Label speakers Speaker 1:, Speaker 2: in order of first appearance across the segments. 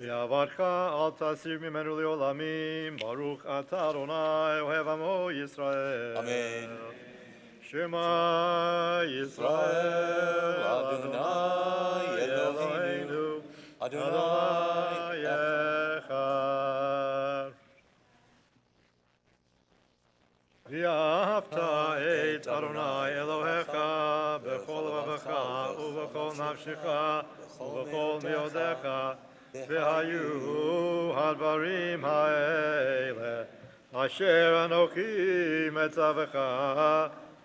Speaker 1: Yavarcha al tasir mimenu leolamim, Baruch ata Adonai ohev amo Yisrael.
Speaker 2: Amen.
Speaker 1: Shema Yisrael, Adonai Eloheinu, Adonai Echad. V'ahavta et Adonai Elohecha b'chol levavecha ub'chol nafshecha ub'chol miodecha v'hayu hadvarim ha'ele asher anochi metzavecha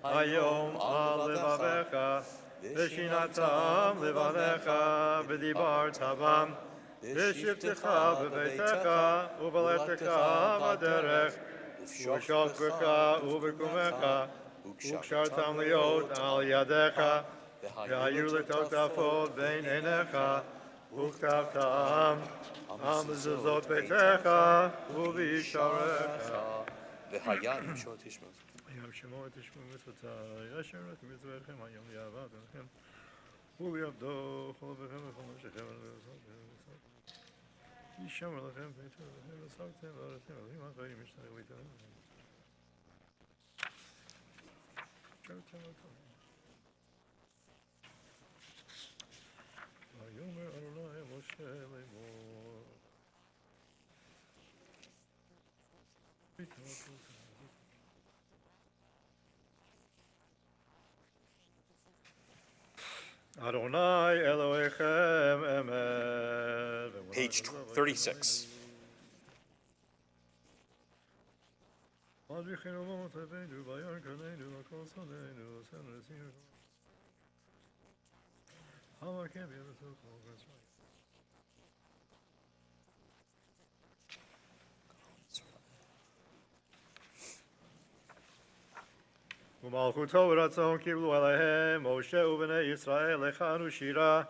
Speaker 1: hayom al levavecha v'shinatam levanecha v'dibarta bam v'shivtecha b'beitecha u'v'letecha b'derech U'shokvecha u'v'kumecha u'kshartam liot al yadecha v'hayu letotafot bein einecha u'ktavtam al mezuzot beitecha u'v'yisharecha
Speaker 2: v'hayam shot tishmos.
Speaker 1: Hayam shemo tishmo mitzvotai asher et mitzvotchem hayom li'avad lechem u'li'avdo chol v'chem v'chol nafshechem Yishamar lechem v'yitur lechem v'savtem v'aretem v'lim ha'chayim yishtarei v'yitarei Vayomer Adonai Moshe lemor. Adonai Elohechem emet.
Speaker 2: Page 36.
Speaker 1: ומלכותו ורצון קיבלו עליהם משה ובני ישראל לכנו שירה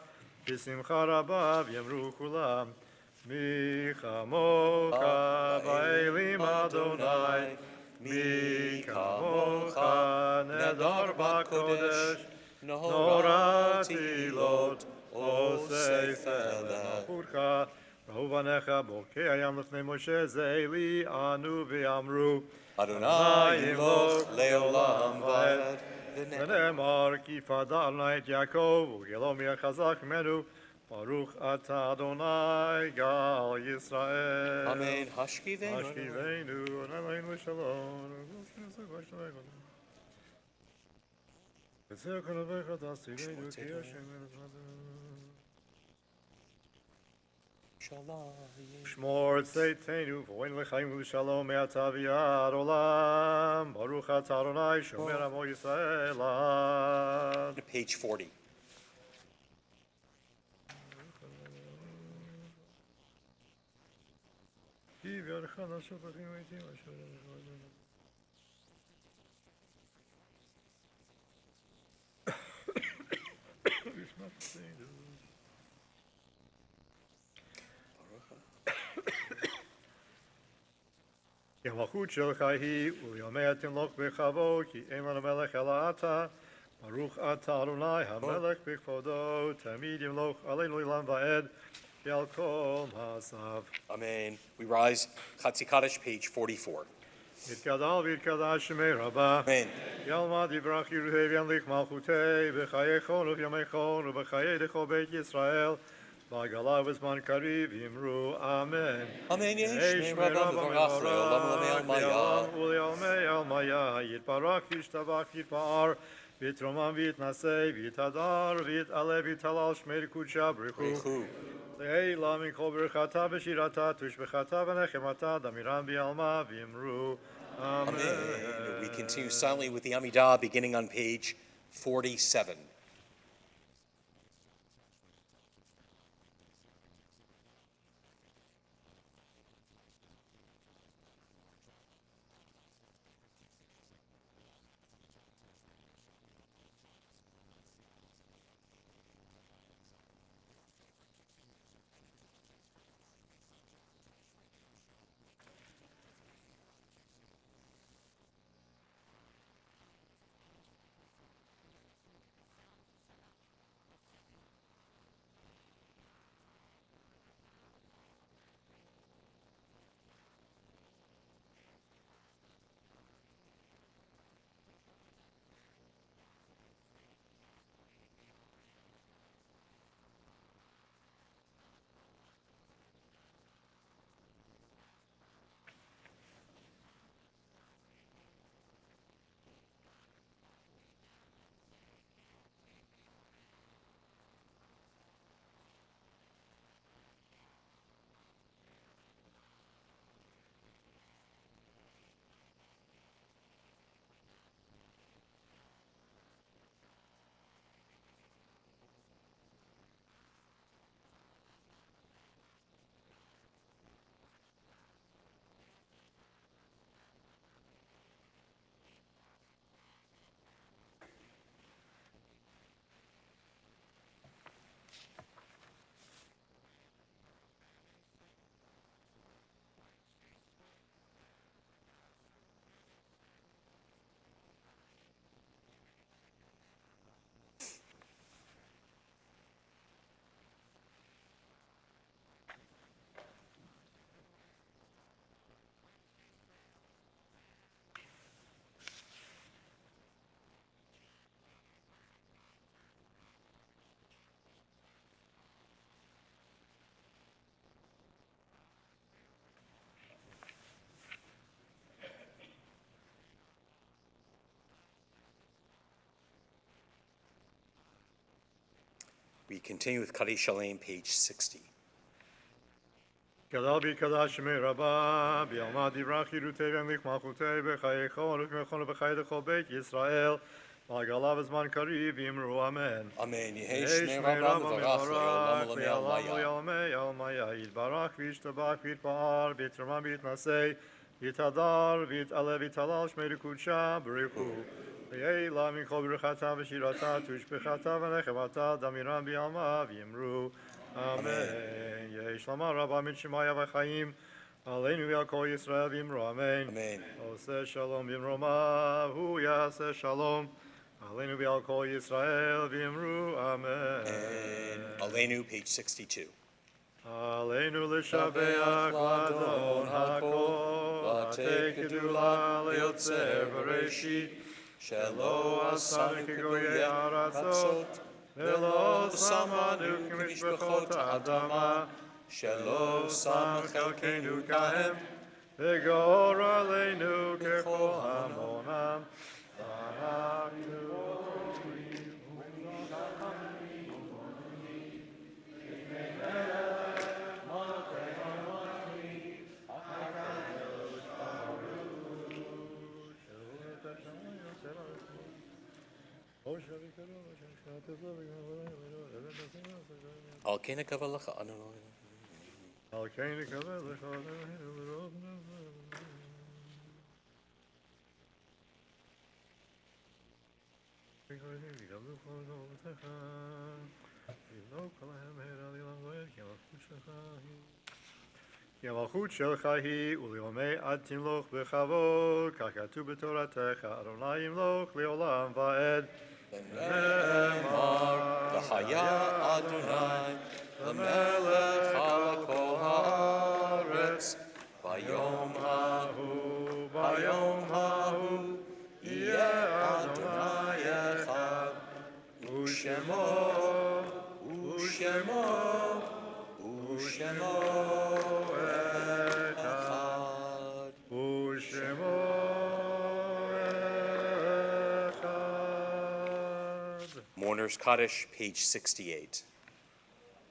Speaker 1: בשמחה רבה ויאמרו כולם מי כמוך באלים אדוני מי כמוך נדר בקודש נורא תהילות עושה מלכותך ראו בניך בוקע ים לפני משה זה אלי אנו ואמרו
Speaker 2: Adonai yimloch leolam va'ed.
Speaker 1: ונאמר כי פדה אדוני את יעקב וגילו מי החזק ממנו ברוך אתה אדוני גאל ישראל.
Speaker 2: Amen. Hashkivenu.
Speaker 1: השכיבנו ונעלינו לשלום. וצר כל אביך תעשינו כי השם שמור צאתנו ואוהן לחיים ולשלום מעתה ועד עולם. ברוך אתה אדוני שומר עמו ישראל עד.
Speaker 2: Page 40.
Speaker 1: כי בידך לעשות אחים ומתים אשר כי המלכות שלך היא ולימיה תמלוך בכבוד כי אין לנו מלך אלא אתה ברוך אתה אדוני המלך בכבודו תמיד ימלוך עלינו לעולם ועד ועל כל מעשיו.
Speaker 2: Amen. We rise. Chatzi Kaddish, page 44.
Speaker 1: יתגדל ויתקדש שמי רבה.
Speaker 2: Amen.
Speaker 1: ילמד יברך יראה וינליך מלכותי בחיי חון ובימי חון ובחיי דכל בית ישראל בעגלה ובזמן קריב יאמרו אמן.
Speaker 2: Amen. Yesh me rabba v'varach le'olam u'le'almaya.
Speaker 1: ולעולמי עלמיה יתברך ישתבח יתפאר ויתרומם ויתנשא ויתהדר ויתעלה ויתהלל שמי קודשה ברכו. לעילה מכל ברכתה ושירתה תושבחתה ונחמתה דמירם בעלמה ויאמרו אמן.
Speaker 2: We continue silently with the Amidah beginning on page 47. We continue with Kaddish Shalem, page 60.
Speaker 1: Gadal b'kadash shemei rabba, b'yalma divrach yirutei v'yamlich malchutei, b'chayecho, v'chmechon v'chay dechol beit Yisrael, v'agalav zman kariv, v'imru amen.
Speaker 2: Amen. Yehi Shmei Rabba Mevarach Le'olam
Speaker 1: Le'olamei Almaya, Yitbarach v'yishtabach v'yitba'ar, v'yitrama v'yitnasei, v'yitadar, v'yit'ale v'yitalal shmei rikudsha, b'richu. V'yeila minchol b'ruchata v'shirata, tushbechata v'nechemata, damiram b'yalma, v'yimru amen. Yehi shlama rabba min shemaya v'chaim, aleinu v'al kol Yisrael v'yimru amen.
Speaker 2: Amen.
Speaker 1: Oseh shalom v'yimroma, hu yaseh shalom. Aleinu v'al kol Yisrael v'yimru amen.
Speaker 2: And Aleinu, page 62.
Speaker 1: Aleinu l'shabeach l'adon hakol, v'atei kedula le'yotzer b'reshit, shelo asanu kegoyei aratzot, ve'lo samanu k'mishpachot ha'adama, shelo sam chelkeinu kahem, ve'gor aleinu kechol hamonam,
Speaker 2: Al Kena Kavalacha Anu.
Speaker 1: ימלכות שלך היא וליומי עד תמלוך בכבוד, כך כתוב בתורתך, אדוני ימלוך לעולם ועד.
Speaker 2: ונאמר, והיה אדוני למלך על כל הארץ, ביום ההוא יהיה אדוני אחד, ושמו אחד. Mourner's Kaddish, page 68.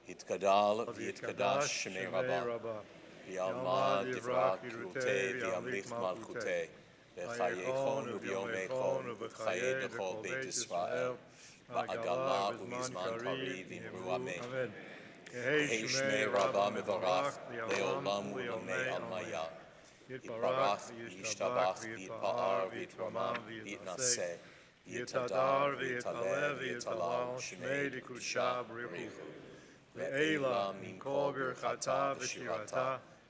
Speaker 2: Yitkadal v'yitkadash shemei rabba, v'yalma divrak kirutei v'yamlich malchutei, v'chayechon u'v'yomechon u'v'chayei dechol beit Yisrael, v'agala u'mizman kariv v'imru amen. Yehi Shmei Rabba Mevarach Le'olam U'lamei Almaya, Yitbarach v'yishtabach v'yitpa'ar v'yitramam v'yitnaseh, Yitadar v'yitaleh v'yitalal shmei dikudsha b'richu. Ve'ela min kol birchata v'shirata,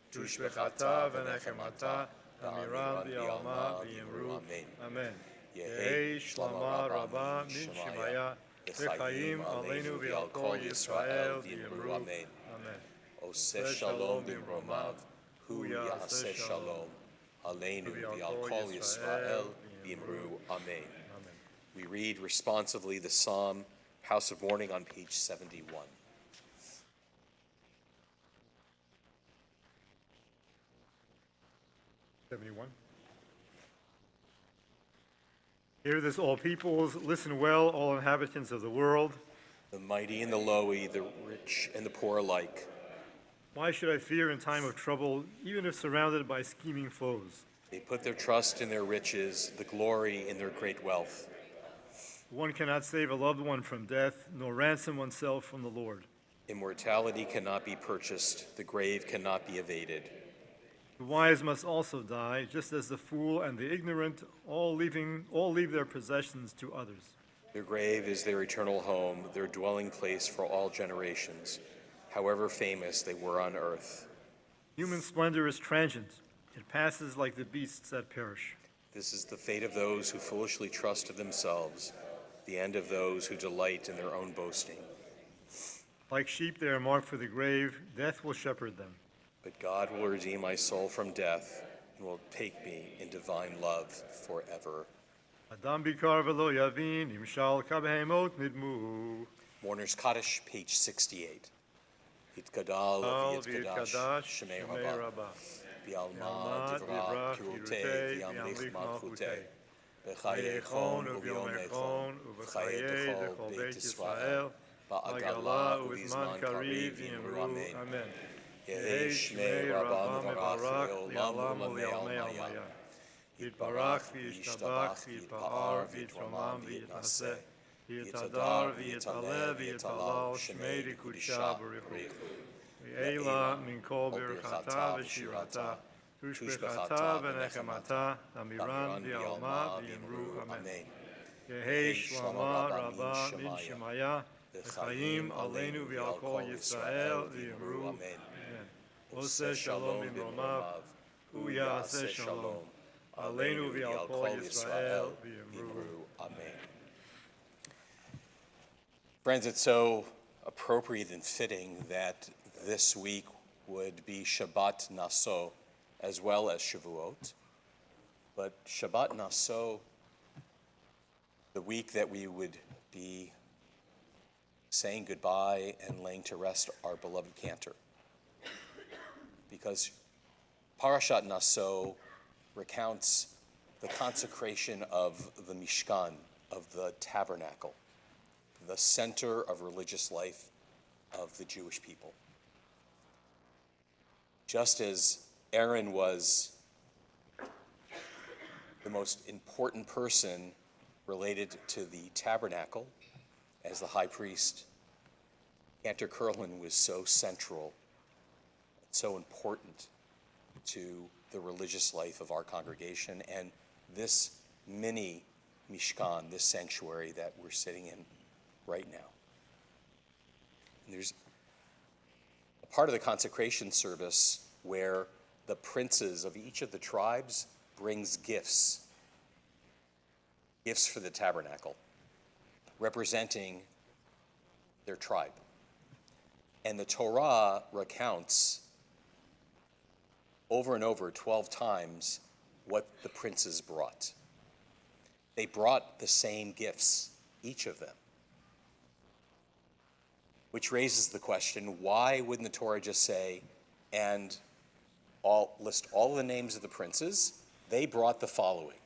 Speaker 2: tushbechata v'nechemata, damiram b'yalma v'yimru amen. Yehi shlama rabba min shemaya, v'chaim aleinu v'al kol Yisrael v'yimru amen. Oseh shalom b'mromav, hu yaseh shalom, aleinu v'al kol Yisrael v'yimru amen. We read responsively the Psalm, House of Mourning, on page 71.
Speaker 1: Hear this, all peoples, listen well, all inhabitants of the world.
Speaker 2: The mighty and the lowly, the rich and the poor alike.
Speaker 1: Why should I fear in time of trouble, even if surrounded by scheming foes?
Speaker 2: They put their trust in their riches, the glory in their great wealth.
Speaker 1: One cannot save a loved one from death, nor ransom oneself from the Lord.
Speaker 2: Immortality cannot be purchased, the grave cannot be evaded.
Speaker 1: The wise must also die, just as the fool and the ignorant all leave their possessions to others.
Speaker 2: Their grave is their eternal home, their dwelling place for all generations, however famous they were on earth.
Speaker 1: Human splendor is transient. It passes like the beasts that perish.
Speaker 2: This is the fate of those who foolishly trust in themselves, the end of those who delight in their own boasting.
Speaker 1: Like sheep they are marked for the grave, death will shepherd them.
Speaker 2: But God will redeem my soul from death and will take me in divine love forever.
Speaker 1: Adam bikar v'lo yavin, im shal kabehemot nidmu.
Speaker 2: Mourner's Kaddish, page 68. Yitkadal v'yitkadash shemei rabba, v'yalma divrach kirutei v'yamlich malchutei, v'chayechon u'v'yomechon u'v'chayei dechol beit Yisrael,
Speaker 1: Ba'agala u'bizman kariv v'yimru amen. Yehi shmei rabba mevarach li'olam u'li'almei almaya. Yitbarach v'yishtabach v'yitpa'ar v'yitromam v'yitnaseh. Yitadar v'yitale v'yitalal shmei dikudisha b'richu. V'eila min kol birchata v'shirata. Tushbechata v'nechemata. Amiran v'yalma v'yimru amen. Yehi shlama rabba min shemaya. V'chaim aleinu v'al kol Yisrael v'yimru amen. Oseh shalom imromav. U'yaseh shalom. Aleinu v'al kol Yisrael v'yimru
Speaker 2: amen. Friends, it's so appropriate and fitting that this week would be Shabbat Naso as well as Shavuot. But Shabbat Naso, the week that we would be saying goodbye and laying to rest our beloved Cantor. Because Parashat Naso recounts the consecration of the Mishkan, of the tabernacle, the center of religious life of the Jewish people. Just as Aaron was the most important person related to the tabernacle as the high priest, Cantor Kurland was so central, so important to the religious life of our congregation and this mini Mishkan, this sanctuary that we're sitting in right now. And there's a part of the consecration service where the princes of each of the tribes brings gifts for the tabernacle, representing their tribe. And the Torah recounts over and over 12 times what the princes brought. They brought the same gifts, each of them. Which raises the question, why wouldn't the Torah just say, and list all the names of the princes? They brought the following.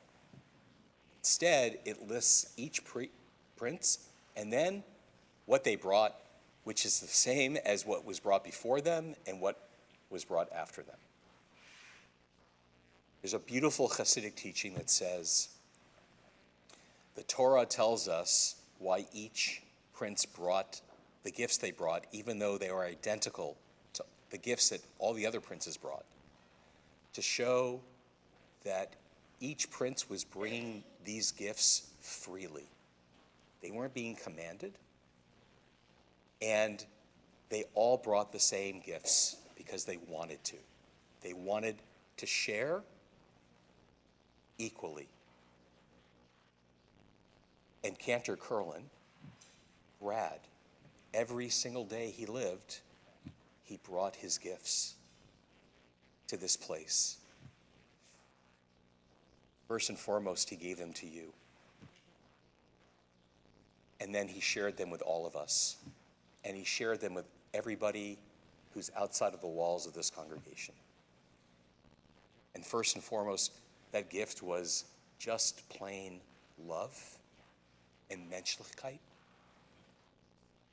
Speaker 2: Instead, it lists each prince and then what they brought, which is the same as what was brought before them and what was brought after them. There's a beautiful Hasidic teaching that says the Torah tells us why each prince brought the gifts they brought, even though they are identical to the gifts that all the other princes brought, to show that each prince was bringing these gifts freely. They weren't being commanded, and they all brought the same gifts because they wanted to. They wanted to share equally. And Cantor Kurland, Brad, every single day he lived, he brought his gifts to this place. First and foremost, he gave them to you. And then he shared them with all of us. And he shared them with everybody who's outside of the walls of this congregation. And first and foremost, that gift was just plain love and menschlichkeit,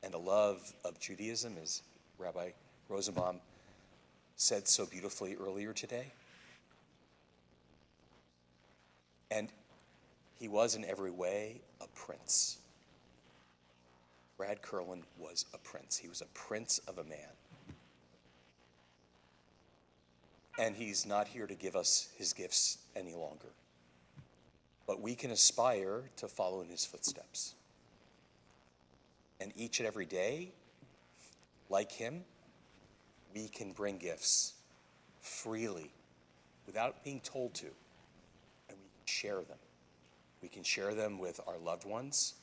Speaker 2: and a love of Judaism, as Rabbi Rosenbaum said so beautifully earlier today. And he was in every way a prince. Brad Kurland was a prince. He was a prince of a man. And he's not here to give us his gifts any longer. But we can aspire to follow in his footsteps. And each and every day, like him, we can bring gifts freely without being told to. And we can share them. We can share them with our loved ones,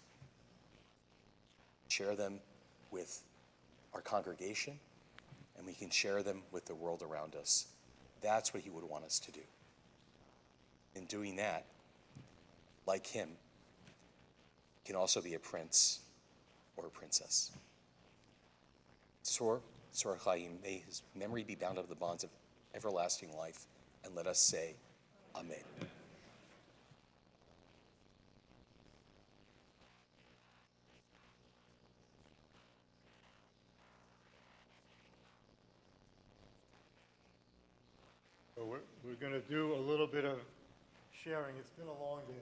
Speaker 2: share them with our congregation, and we can share them with the world around us. That's what he would want us to do. In doing that, like him, can also be a prince or a princess. Sor Chaim, may his memory be bound up in the bonds of everlasting life, and let us say, Amen.
Speaker 1: So we're going to do a little bit of sharing. It's been a long day.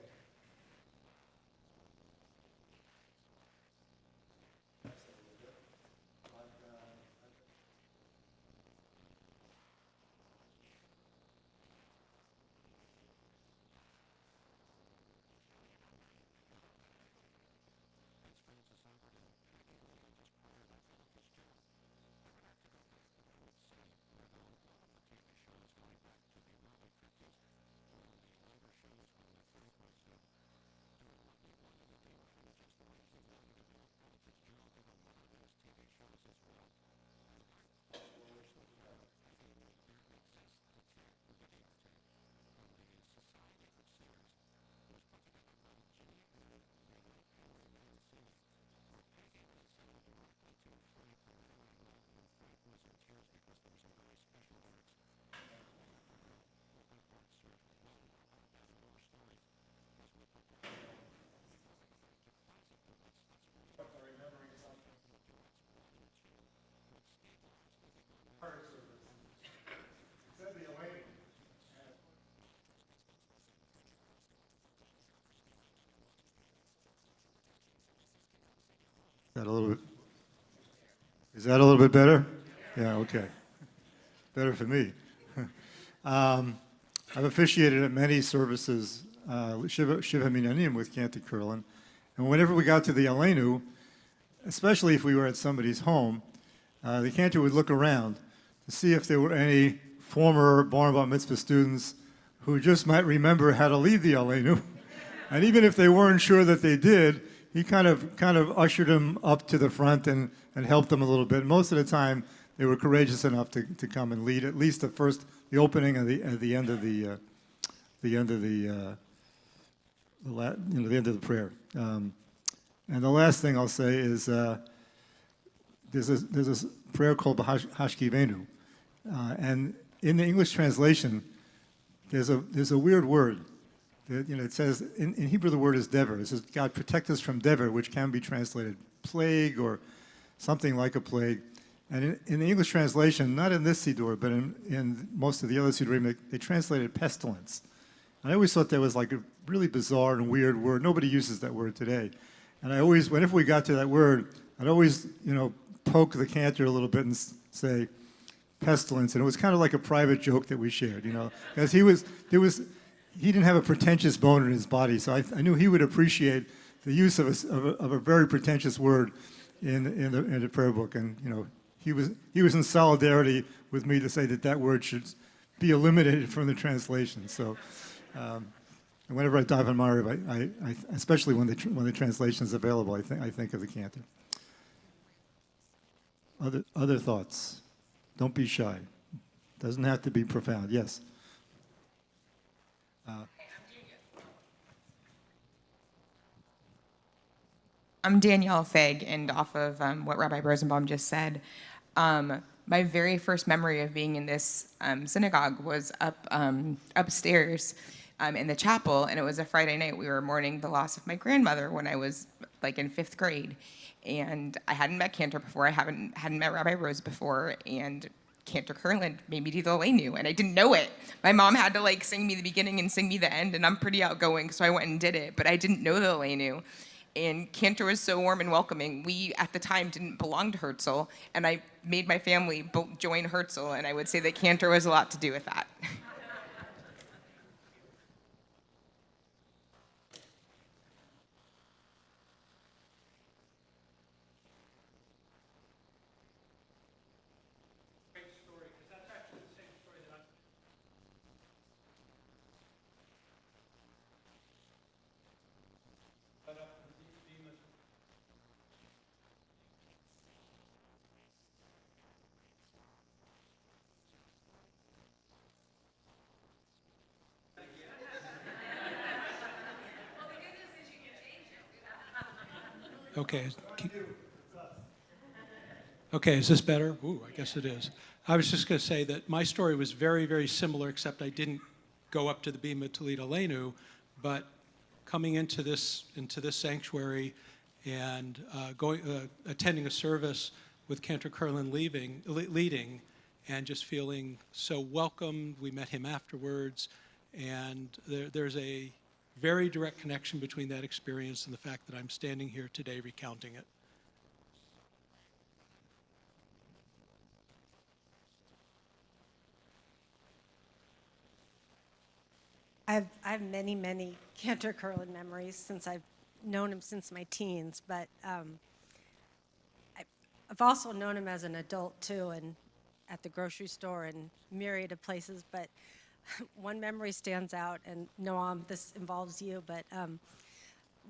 Speaker 1: Is that a little bit better? Yeah, okay. Better for me. I've officiated at many services, Shiva Minyan with Cantor Kurland, and whenever we got to the Aleinu, especially if we were at somebody's home, the Cantor would look around to see if there were any former Bar and Bat Mitzvah students who just might remember how to leave the Aleinu. And even if they weren't sure that they did, he kind of ushered them up to the front and helped them a little bit. Most of the time, they were courageous enough to come and lead at least the opening and the end of the end of the prayer. And the last thing I'll say is there's a prayer called Hashkivenu, and in the English translation, there's a weird word. It says, in Hebrew the word is dever. It says, God protect us from dever, which can be translated plague or something like a plague. And in the English translation, not in this Siddur, but in most of the other Siddurim, they translated pestilence. And I always thought that was like a really bizarre and weird word. Nobody uses that word today. And I always, whenever we got to that word, I'd always, poke the Cantor a little bit and say, pestilence. And it was kind of like a private joke that we shared, because he didn't have a pretentious bone in his body, so I knew he would appreciate the use of a very pretentious word in the prayer book, and he was in solidarity with me to say that word should be eliminated from the translation. So, and whenever I dive on Mariv, I especially when the translation is available, I think of the Cantor. Other thoughts? Don't be shy. Doesn't have to be profound. Yes.
Speaker 3: I'm Danielle Fig, and off of what Rabbi Rosenbaum just said, my very first memory of being in this synagogue was upstairs in the chapel, and it was a Friday night. We were mourning the loss of my grandmother when I was like in 5th grade, and I hadn't met Cantor before. I hadn't met Rabbi Rose before, and Cantor Kurland made me do the Aleinu, and I didn't know it. My mom had to sing me the beginning and sing me the end, and I'm pretty outgoing, so I went and did it, but I didn't know the Aleinu. And Cantor was so warm and welcoming. We, at the time, didn't belong to Herzl, and I made my family join Herzl, and I would say that Cantor was a lot to do with that.
Speaker 4: Okay, is this better? Ooh, I guess it is. I was just going to say that my story was very, very similar, except I didn't go up to the Bima to lead Aleinu, but coming into this sanctuary and attending a service with Cantor Kurland leading, and just feeling so welcomed. We met him afterwards, and there's a very direct connection between that experience and the fact that I'm standing here today recounting it.
Speaker 5: I have many, many Cantor Kurland memories since I've known him since my teens, but I've also known him as an adult too, and at the grocery store and myriad of places. But one memory stands out, and Noam, this involves you, but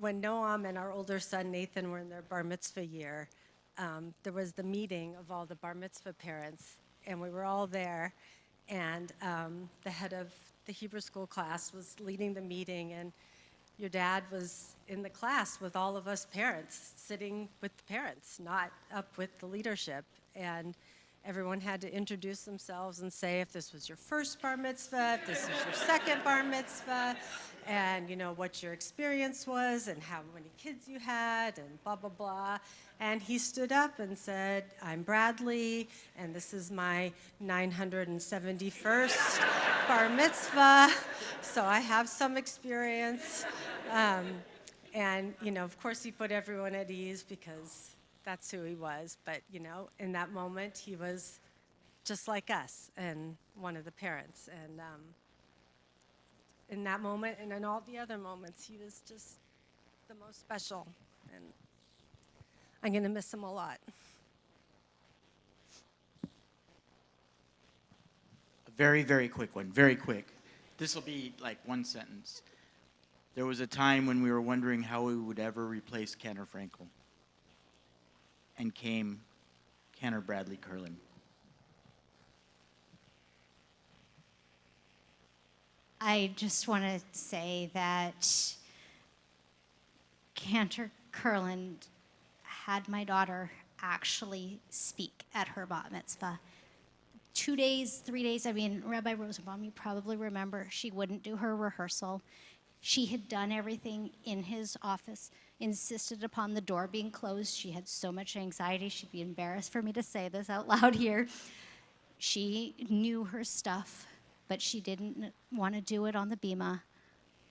Speaker 5: when Noam and our older son Nathan were in their bar mitzvah year, there was the meeting of all the bar mitzvah parents, and we were all there, and the head of the Hebrew school class was leading the meeting, and your dad was in the class with all of us parents, sitting with the parents, not up with the leadership. And everyone had to introduce themselves and say if this was your first bar mitzvah, if this was your second bar mitzvah, and what your experience was and how many kids you had and blah, blah, blah. And he stood up and said, I'm Bradlee, and this is my 971st bar mitzvah, so I have some experience. And, of course, he put everyone at ease because that's who he was. But, in that moment, he was just like us and one of the parents. And in that moment and in all the other moments, he was just the most special. And I'm going to miss him a lot.
Speaker 6: A very, very quick one, very quick. This will be like one sentence. There was a time when we were wondering how we would ever replace Cantor Frankel. And came Cantor Bradlee Kurland.
Speaker 7: I just want to say that Cantor Kurland had my daughter actually speak at her bat mitzvah. 2 days, 3 days, Rabbi Rosenbaum, you probably remember, she wouldn't do her rehearsal. She had done everything in his office, insisted upon the door being closed. She had so much anxiety, she'd be embarrassed for me to say this out loud here. She knew her stuff, but she didn't want to do it on the bima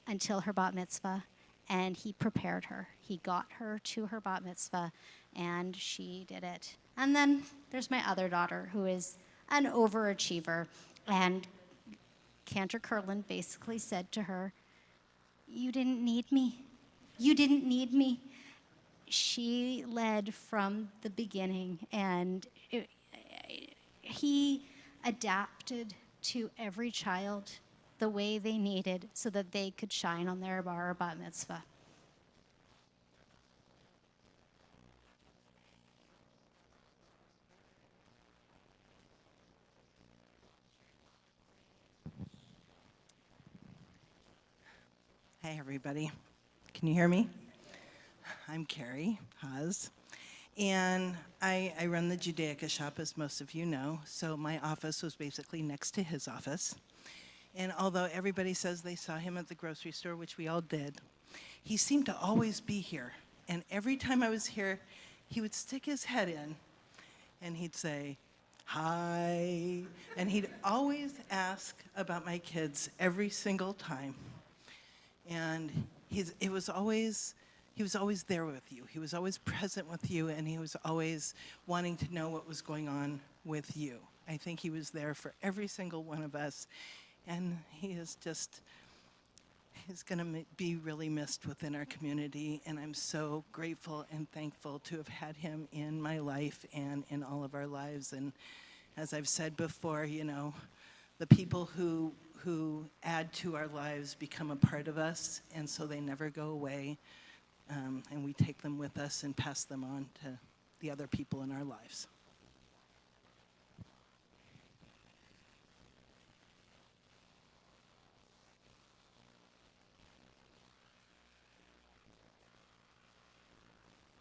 Speaker 7: until her bat mitzvah, and he prepared her. He got her to her bat mitzvah, and she did it. And then there's my other daughter, who is an overachiever, and Cantor Kurland basically said to her, you didn't need me. You didn't need me. She led from the beginning, and he adapted to every child the way they needed so that they could shine on their bar or bat mitzvah.
Speaker 8: Hi, everybody. Can you hear me? I'm Carrie Haas, and I run the Judaica shop, as most of you know, so my office was basically next to his office. And although everybody says they saw him at the grocery store, which we all did, he seemed to always be here. And every time I was here, he would stick his head in, and he'd say, hi, and he'd always ask about my kids every single time. And he was always there with you. He was always present with you, and he was always wanting to know what was going on with you. I think he was there for every single one of us, and he's going to be really missed within our community, and I'm so grateful and thankful to have had him in my life and in all of our lives. And as I've said before, the people who add to our lives become a part of us, and so they never go away, and we take them with us and pass them on to the other people in our lives.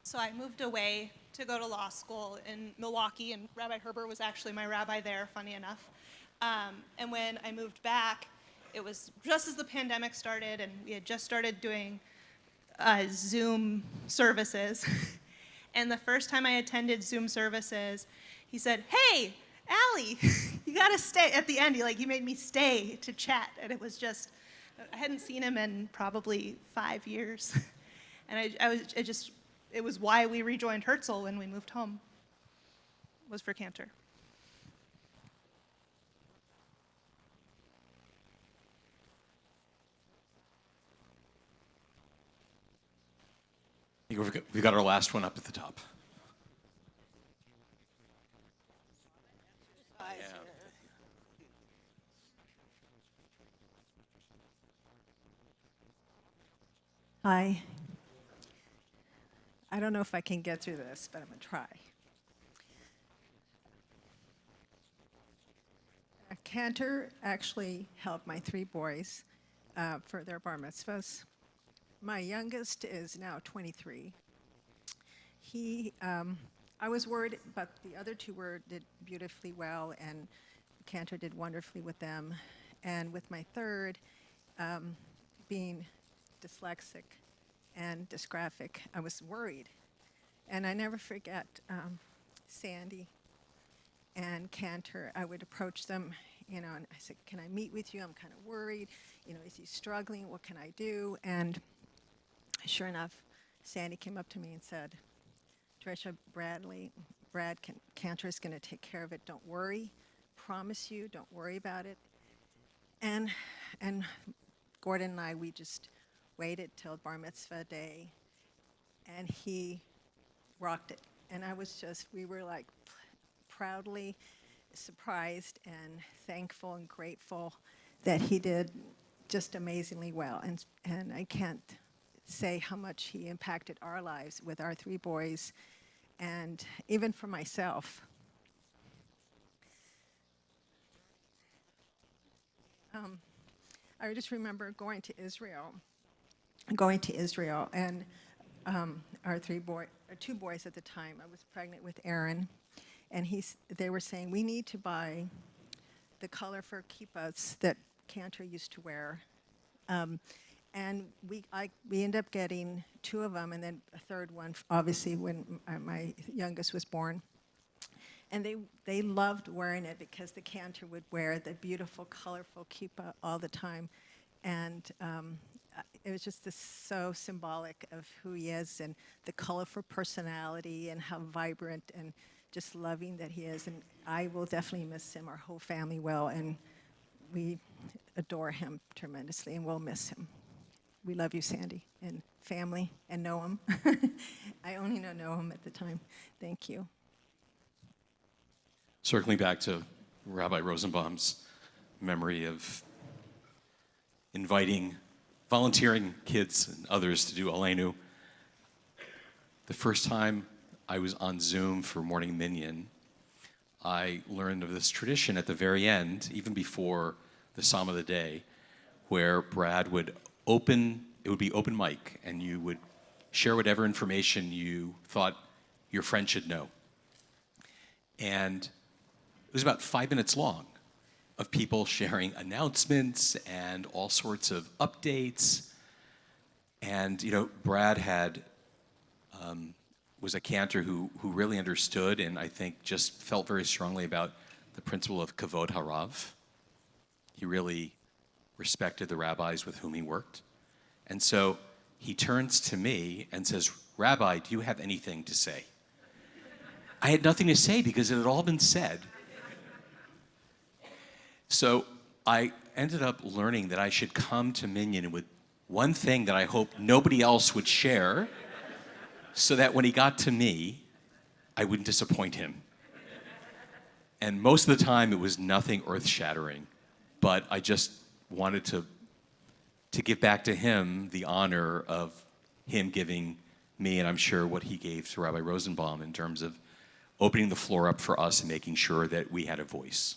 Speaker 9: So I moved away to go to law school in Milwaukee, and Rabbi Herbert was actually my rabbi there, funny enough. And when I moved back, it was just as the pandemic started, and we had just started doing Zoom services. And the first time I attended Zoom services, he said, hey, Allie, you gotta stay at the end. He made me stay to chat, and it was just, I hadn't seen him in probably 5 years, and it was why we rejoined Herzl when we moved home, was for Cantor.
Speaker 2: I think we've got our last one up at the top.
Speaker 10: Hi. I don't know if I can get through this, but I'm going to try. Cantor actually helped my 3 boys for their bar mitzvahs. My youngest is now 23. I was worried, but the other 2 did beautifully well, and Cantor did wonderfully with them. And with my third, being dyslexic and dysgraphic, I was worried. And I never forget Sandy and Cantor. I would approach them, and I said, can I meet with you? I'm kind of worried. Is he struggling? What can I do? And sure enough, Sandy came up to me and said, Tricia, Cantor is going to take care of it. Don't worry. Promise you, don't worry about it. And Gordon and I, we just waited till bar mitzvah day, and he rocked it. And we were like proudly surprised and thankful and grateful that he did just amazingly well. And I can't say how much he impacted our lives with our 3 boys, and even for myself. I just remember going to Israel, and our 2 boys at the time. I was pregnant with Aaron, and they were saying we need to buy the colorful kippahs that Cantor used to wear, and we ended up getting 2 of them, and then a third one, obviously, when my youngest was born. And they loved wearing it because the Cantor would wear the beautiful, colorful kippah all the time. And it was just so symbolic of who he is and the colorful personality and how vibrant and just loving that he is. And I will definitely miss him. Our whole family will. And we adore him tremendously, and we'll miss him. We love you, Sandy, and family, and Noam. I only know Noam at the time. Thank you.
Speaker 2: Circling back to Rabbi Rosenbaum's memory of volunteering kids and others to do Aleinu. The first time I was on Zoom for morning Minyan, I learned of this tradition at the very end, even before the Psalm of the Day, where Brad would it would be open mic, and you would share whatever information you thought your friend should know. And it was about 5 minutes long of people sharing announcements and all sorts of updates. And, Brad was a Cantor who really understood, and I think just felt very strongly about the principle of kavod harav. He really respected the rabbis with whom he worked. And so he turns to me and says, Rabbi, do you have anything to say? I had nothing to say because it had all been said. So I ended up learning that I should come to Minyan with one thing that I hoped nobody else would share, so that when he got to me, I wouldn't disappoint him. And most of the time, it was nothing earth-shattering, but I just wanted to give back to him the honor of him giving me, and I'm sure what he gave to Rabbi Rosenbaum in terms of opening the floor up for us and making sure that we had a voice.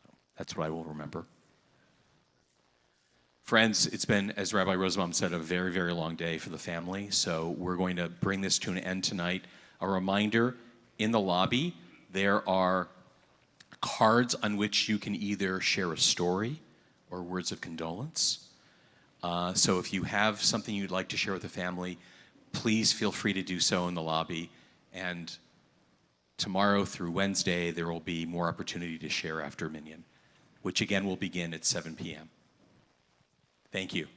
Speaker 2: So that's what I will remember. Friends, it's been, as Rabbi Rosenbaum said, a very, very long day for the family, so we're going to bring this to an end tonight. A reminder, in the lobby, there are cards on which you can either share a story or words of condolence. So if you have something you'd like to share with the family, please feel free to do so in the lobby. And tomorrow through Wednesday, there will be more opportunity to share after Minyan, which again will begin at 7 p.m. Thank you.